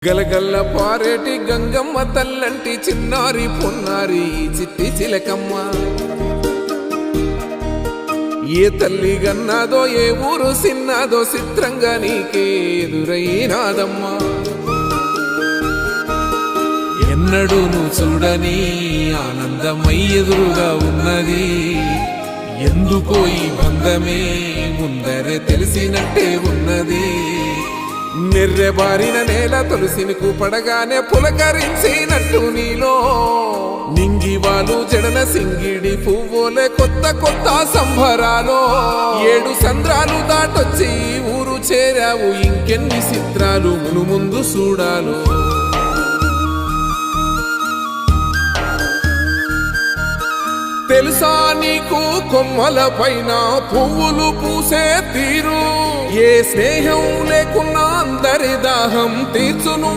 గలగల్ల పారేటి గంగమ్మ తల్లంటి చిన్నారి పొన్నారి చిట్టి చిలకమ్మ ఏ తల్లి గన్నాదో ఏ ఊరు సిన్నాదో చిత్రంగా నీకే ఎదురైనాదమ్మా ఎన్నడూ నువ్వు చూడని ఆనందమై ఎదురుగా ఉన్నది ఎందుకో ఈ బంధమే ముందరే తెలిసినట్టే ఉన్నది నిర్రెబారిన నేల తులసినికు పడగానే పులకరించినట్టు నీలో నింగివాలు జడన సింగిడి పువ్వులే కొత్త కొత్త సంబరాలో 7 సంద్రాలు దాటొచ్చి ఊరు చేరావు ఇంకెన్ని చిత్రాలు మును ముందు చూడాలో తెలుసా నీకు కొమ్మల పైన పువ్వులు పూసే తీరు ఏ స్నేహం లేకున్నా అందరి దాహం తీర్చును